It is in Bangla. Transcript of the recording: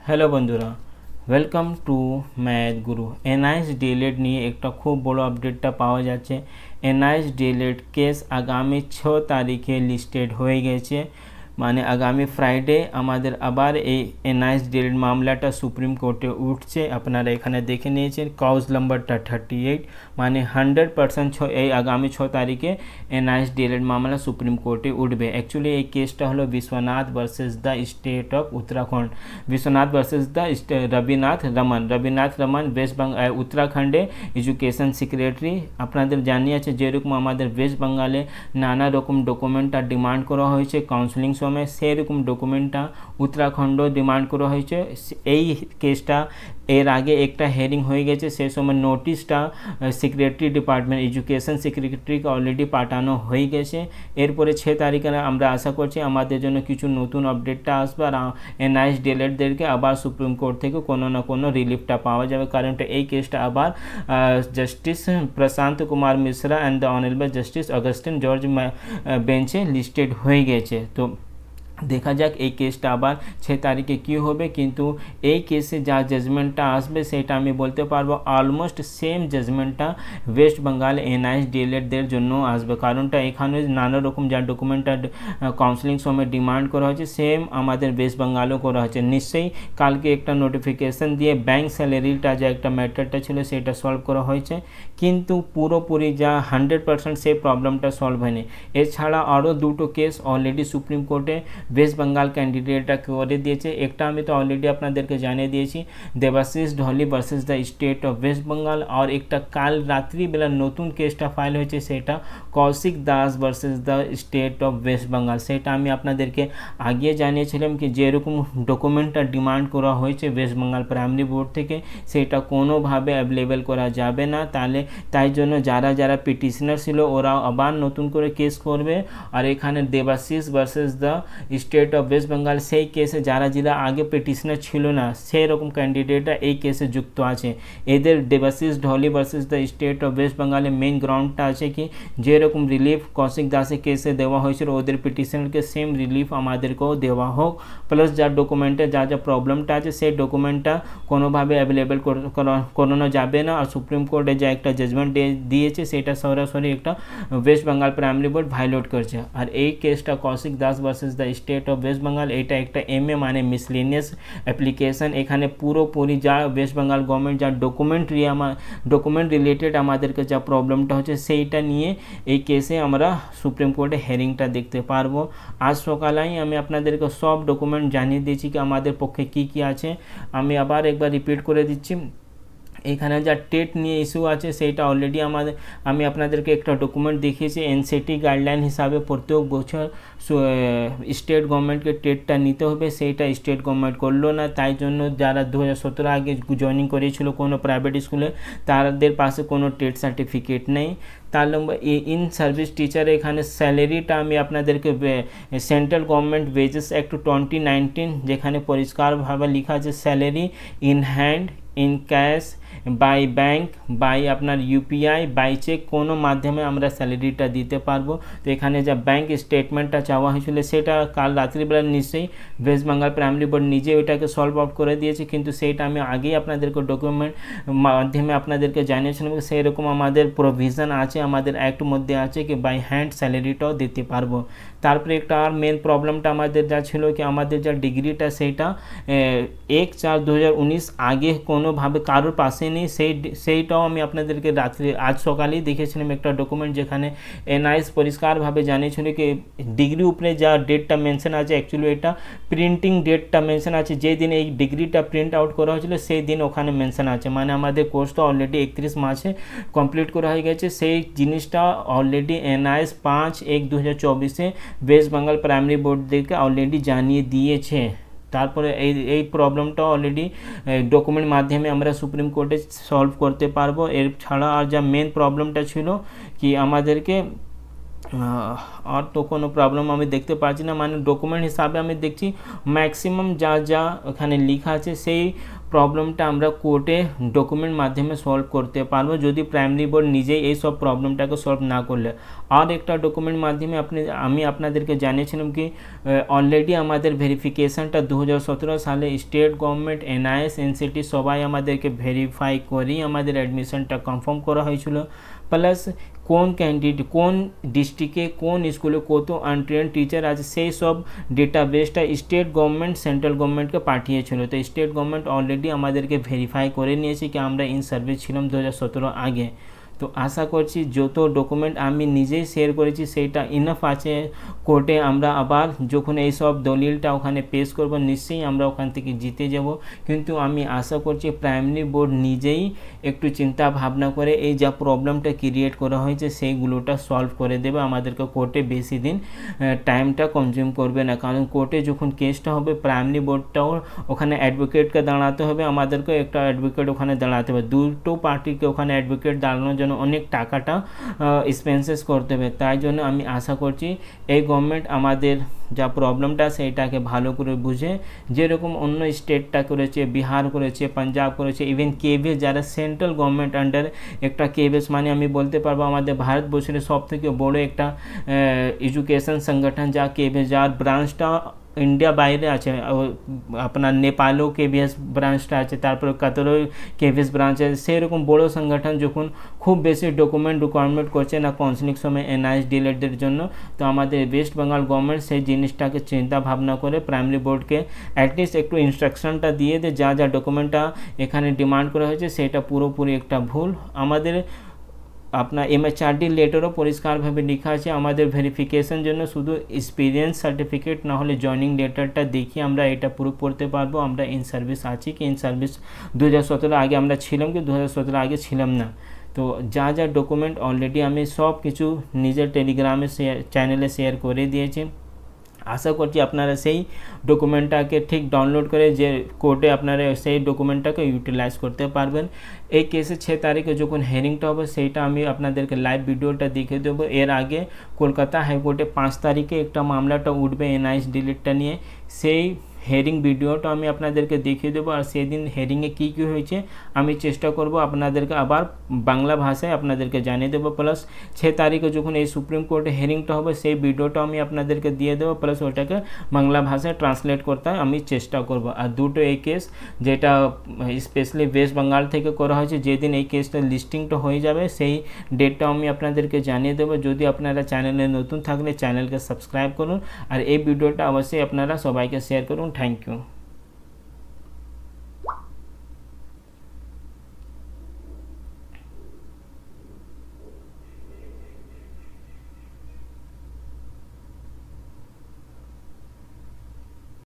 হ্যালো বন্ধুরা, welcome to math Guru. NIS D.El.Ed নিয়ে একটা খুব বড় আপডেটটা পাওয়া যাচ্ছে। এনআইএস ডিএলএড কেস আগামী 6 তারিখে লিস্টেড হয়ে গেছে, মানে আগামী ফ্রাইডে আমাদের আবার এই এনআইএস ডিএলএড মামলাটা সুপ্রিম কোর্টে উঠছে। আপনারা এখানে দেখে নিয়েছেন কাউজ নাম্বারটা 38, মানে 100% এই আগামী 6 তারিখে এনআইএস ডিএলএড মামলা সুপ্রিম কোর্টে উঠবে। অ্যাকচুয়ালি এই কেসটা হলো Biswanath versus the state of Uttarakhand. Biswanath versus the Rabindranath Raman West Bengal উত্তরাখণ্ডে এডুকেশন সেক্রেটারি। আপনাদের জানিয়ে আছে যেরকম আমাদের ওয়েস্ট বেঙ্গলে নানা রকম ডকুমেন্টটা ডিমান্ড করা হয়েছে কাউন্সিলিং সময়, সেরকম ডকুমেন্টটা উত্তরাখণ্ড ডিমান্ড করা হয়েছে। এই কেসটা এর আগে একটা হেয়ারিং হয়ে গেছে, সেই সময় নোটিশটা সেক্রেটারি ডিপার্টমেন্ট এডুকেশন সেক্রেটারিকে অলরেডি পাঠানো হয়ে গেছে। এরপরে 6 তারিখে আমরা আশা করছি আমাদের জন্য কিছু নতুন আপডেটটা আসবে আর এনআইএস ডিএলএডদেরকে আবার সুপ্রিম কোর্ট থেকে কোনো না কোনো রিলিফটা পাওয়া যাবে, কারণ এই কেসটা আবার justice Prashant Kumar Mishra and the honourable justice Augustine George বেঞ্চে লিস্টেড হয়ে গেছে। তো দেখা যাক এই কেসটা আবার 6 তারিখে কী হবে, কিন্তু এই কেসে যা জাজমেন্টটা আসবে সেটা আমি বলতে পারবো অলমোস্ট সেম জাজমেন্টটা ওয়েস্ট বেঙ্গল এনআইএস ডিএলএডদের জন্য আসবে, কারণটা এখানে নানা রকম যা ডকুমেন্টটা কাউন্সিলিং সময় ডিমান্ড করা হয়েছে সেম আমাদের ওয়েস্ট বেঙ্গলও করা হয়েছে। নিশ্চয়ই কালকে একটা নোটিফিকেশান দিয়ে ব্যাঙ্ক স্যালারিটা যা একটা ম্যাটারটা ছিল সেটা সলভ করা হয়েছে, কিন্তু পুরোপুরি যা 100% সেই প্রবলেমটা সলভ হয়নি। এছাড়া আরও দুটো কেস অলরেডি সুপ্রিম কোর্টে ওয়েস্ট বেঙ্গল ক্যান্ডিডেটটা করে দিয়েছে। একটা আমি তো অলরেডি আপনাদেরকে জানিয়ে দিয়েছি, Debashis Dhali versus the state of West Bengal, আর একটা কাল রাত্রিবেলা নতুন কেসটা ফাইল হয়েছে সেটা Kaushik Das versus the state of West Bengal. সেটা আমি আপনাদেরকে আগে জানিয়েছিলাম কি যেরকম ডকুমেন্টটা ডিমান্ড করা হয়েছে ওয়েস্ট বেঙ্গল প্রাইমারি বোর্ড থেকে সেটা কোনোভাবে অ্যাভেলেবেল করা যাবে না, তাই জন্য যারা যারা পিটিশনার ছিল ওরা আবার নতুন করে কেস করবে। আর এখানে Debashis versus the state of West Bengal সেই কেসে যারা আগে পিটিশনার ছিল না সেই রকম ক্যান্ডিডেটরা এই কেসে যুক্ত আছে। এদের Debashis Dhali versus the state of West বেঙ্গলের মেইন গ্রাউন্ডটা আছে কি যেরকম রিলিফ কৌশিক দাসের কেসে দেওয়া হয়েছিল ওদের পিটিশনারকে সেম রিলিফ আমাদেরকেও দেওয়া হোক, প্লাস যা ডকুমেন্টে যা যা প্রবলেমটা আছে সেই ডকুমেন্টটা কোনোভাবে অ্যাভেলেবেল করানো যাবে না। আর সুপ্রিম কোর্টে যা একটা জাজমেন্ট দিয়েছে সেটা সরাসরি একটা West Bengal primary board violate করছে। আর এই কেসটা Kaushik Das versus the state of West Bengal এটা একটা এমএ মানে মিসলেনিয়াস অ্যাপ্লিকেশন। এখানে পুরোপুরি যা ওয়েস্ট বেঙ্গল গভর্নমেন্ট যা ডকুমেন্ট রিলেটেড আমাদেরকে যা প্রবলেমটা হচ্ছে সেইটা নিয়ে এই কেসে আমরা সুপ্রিম কোর্টে হেয়ারিংটা দেখতে পারবো। আজ সকালেই আমি আপনাদেরকে সব ডকুমেন্ট জানিয়ে দিয়েছি কি আমাদের পক্ষে কি কি আছে। আমি আবার একবার রিপিট করে দিচ্ছি, এখানে যা টেট নিয়ে ইস্যু আছে সেইটা অলরেডি আমি আপনাদেরকে একটা ডকুমেন্ট দেখিয়েছি। এনসিটি গাইডলাইন হিসাবে প্রত্যেক বছর স্টেট গভর্নমেন্টকে টেটটা নিতে হবে, সেইটা স্টেট গভর্নমেন্ট করলো না, তাই জন্য যারা 2017 আগে জয়েনিং করেছিল কোনো প্রাইভেট স্কুলে তাদের পাশে কোনো টেট সার্টিফিকেট নেই। তার ইন সার্ভিস টিচার এখানে স্যালারিটা আমি আপনাদেরকে সেন্ট্রাল গভর্নমেন্ট ওয়েজেস অ্যাক্ট 2019 যেখানে পরিষ্কারভাবে লেখা আছে salary in hand, in cash, by bank, by আপনার ইউপিআই, বাই চেক কোনো মাধ্যমে আমরা স্যালারিটা দিতে পারবো। তো এখানে যা ব্যাঙ্ক স্টেটমেন্টটা চাওয়া হয়েছিল সেটা কাল রাত্রিবেলা নিশ্চয়ই ওয়েস্ট বেঙ্গল প্রাইমারি বোর্ড নিজে ওইটাকে সলভ আউট করে দিয়েছে, কিন্তু সেইটা আমি আগেই আপনাদেরকে ডকুমেন্ট মাধ্যমে আপনাদেরকে জানিয়েছিলাম সেই রকম আমাদের প্রভিশন আছে, আমাদের অ্যাক্ট মধ্যে আছে কি বাই হ্যান্ড স্যালারিটাও দিতে পারবো। তারপরে একটা আর মেন প্রবলেমটা আমাদের যা ছিল কি আমাদের যা ডিগ্রিটা সেইটা 1/4/2019 আগে কোনোভাবে কারোর পাশে নেই, সেইটাও আমি আপনাদেরকে আজ সকালেই দেখেছিলাম একটা ডকুমেন্ট যেখানে এনআইএস পরিষ্কারভাবে জানিয়েছিল কি ডিগ্রি উপরে যা ডেটটা মেনশন আছে অ্যাকচুয়ালি এটা প্রিন্টিং ডেটটা মেনশন আছে, যেদিন এই ডিগ্রিটা প্রিন্ট আউট করা হয়েছিল সেই দিন ওখানে মেনশন আছে, মানে আমাদের কোর্সটা অলরেডি 31 মার্চে কমপ্লিট করা হয়ে গেছে। সেই জিনিসটা already NIS 5/1/2024 West Bengal primary বোর্ডদেরকে অলরেডি জানিয়ে দিয়েছে। তারপরে এই প্রবলেমটা অলরেডি ডকুমেন্ট মাধ্যমে আমরা সুপ্রিম কোর্টে সলভ করতে পারবো। এর ছাড়া আর যা মেন প্রবলেমটা ছিল কি আমাদেরকে আর তো কোনো প্রবলেম আমি দেখতে পাচ্ছি না, মানে ডকুমেন্ট হিসাবে আমি দেখছি ম্যাক্সিমাম যা যা ওখানে লেখা আছে সেই প্রবলেমটা আমরা কোর্টে ডকুমেন্ট মাধ্যমে সলভ করতে পারবো যদি প্রাইমারি বোর্ড নিজেই এই সব প্রবলেমটাকে সলভ না করলে। আর একটা ডকুমেন্ট মাধ্যমে আমি আপনাদেরকে জানিয়েছিলাম কি অলরেডি আমাদের ভেরিফিকেশনটা 2017 সালে স্টেট গভর্নমেন্ট, এনআইএস, এনসিটি সবাই আমাদেরকে ভেরিফাই করেই আমাদের অ্যাডমিশনটা কনফার্ম করা হয়েছিল। প্লাস কোন ক্যান্ডিডেট কোন ডিস্ট্রিক্টে কোন স্কুলে কত আনট্রেন্ড টিচার আছে সেই সব ডেটাবেসটা স্টেট গভর্নমেন্ট সেন্ট্রাল গভর্নমেন্টকে পাঠিয়েছিল। তো স্টেট গভর্নমেন্ট অলরেডি আমাদেরকে ভেরিফাই করে নিয়েছে কি আমরা ইন সার্ভিস ছিলাম 2017 আগে। তো আশা করছি যত ডকুমেন্ট আমি নিজেই শেয়ার করেছি সেইটা ইনাফ আছে। কোর্টে আমরা আবার যখন এই সব দলিলটা ওখানে পেশ করব নিশ্চয়ই আমরা ওখান থেকে জিতে যাব। কিন্তু আমি আশা করছি প্রাইমারি বোর্ড নিজেই একটু চিন্তা ভাবনা করে এই যা প্রবলেমটা ক্রিয়েট করা হয়েছে সেইগুলোটা সলভ করে দেবে, আমাদেরকে কোর্টে বেশি দিন টাইমটা কনজিউম করবে না। কারণ কোর্টে যখন কেসটা হবে প্রাইমারি বোর্ডটাও ওখানে অ্যাডভোকেটকে দাঁড়াতে হবে, আমাদেরকে একটা অ্যাডভোকেট ওখানে দাঁড়াতে হবে, দুটো পার্টিকে ওখানে অ্যাডভোকেট দাঁড়ানোর জন্য অনেক টাকাটা এক্সপেন্সেস করতে হবে। তাই জন্য আমি আশা করছি এই গভর্নমেন্ট আমাদের যা প্রবলেমটা সেইটাকে ভালো করে বুঝে, যেরকম অন্য স্টেটটা করেছে, বিহার করেছে, পাঞ্জাব করেছে, ইভেন কেভিএস যারা সেন্ট্রাল গভর্নমেন্ট আন্ডার একটা কেভিএস মানে আমি বলতে পারবো আমাদের ভারতবর্ষের সবথেকে বড় একটা এডুকেশন সংগঠন যা কেভিএস, যার ব্রাঞ্চটা ইন্ডিয়া বাইরে আছে, আপনার নেপালও কেভিএস ব্রাঞ্চটা আছে, তারপর কাতারও কেভিএস ব্রাঞ্চ আছে। সেরকম বড় সংগঠন যখন খুব বেশি ডকুমেন্ট রিকোয়ারমেন্ট করছে না কাউন্সিলিং সময় এনআইএস ডিএলএডদের জন্য, তো আমাদের ওয়েস্ট বেঙ্গল গভর্নমেন্ট সেই জিনিসটাকে চিন্তা ভাবনা করে প্রাইমারি বোর্ডকে অ্যাটলিস্ট একটু ইনস্ট্রাকশনটা দিয়ে দেয় যা যা ডকুমেন্টটা এখানে ডিমান্ড করা হয়েছে সেটা পুরোপুরি একটা ভুল। আমাদের আপনার এমএচআরডি লেটারও পরিষ্কারভাবে লেখা আছে আমাদের ভেরিফিকেশন জন্য শুধু এক্সপিরিয়েন্স সার্টিফিকেট না হলে জয়নিং লেটারটা দেখি আমরা এটা প্রুভ করতে পারবো আমরা ইন সার্ভিস আছি কি ইন সার্ভিস 2017 আগে আমরা ছিলাম কি 2017 আগে ছিলাম না। তো যা যা ডকুমেন্ট অলরেডি আমি সব কিছু নিজের টেলিগ্রামে চ্যানেলে শেয়ার করে দিয়েছি। আশা করছি আপনারা সেই ডকুমেন্টটাকে ঠিক ডাউনলোড করে যে কোর্টে আপনারা সেই ডকুমেন্টটাকে ইউটিলাইজ করতে পারবেন। এই কেসে 6 তারিখে যখন হিয়ারিংটা হবে সেইটা আমি আপনাদেরকে লাইভ ভিডিওটা দেখিয়ে দেবো। এর আগে কলকাতা হাইকোর্টে 5 তারিখে একটা মামলাটা উঠবে এনআইএস ডিলিটটা নিয়ে, সেই হেয়ারিং ভিডিওটা আমি আপনাদেরকে দেখিয়ে দেবো। আর সেদিন হেয়ারিংয়ে কী কী হয়েছে আমি চেষ্টা করব আপনাদেরকে আবার বাংলা ভাষায় আপনাদেরকে জানিয়ে দেবো। প্লাস 6 তারিখে যখন এই সুপ্রিম কোর্টে হেয়ারিংটা হবে সেই ভিডিওটা আমি আপনাদেরকে দিয়ে দেবো, প্লাস ওটাকে বাংলা ভাষায় ট্রান্সলেট করতে আমি চেষ্টা করব। আর দুটো এই কেস যেটা স্পেশালি ওয়েস্ট বেঙ্গল থেকে করা হয়েছে, যেদিন এই কেসটা লিস্টিংটা হয়ে যাবে সেই ডেটটা আমি আপনাদেরকে জানিয়ে দেবো। যদি আপনারা চ্যানেলে নতুন থাকলে চ্যানেলকে সাবস্ক্রাইব করুন আর এই ভিডিওটা অবশ্যই আপনারা সবাইকে শেয়ার করুন। Thank you.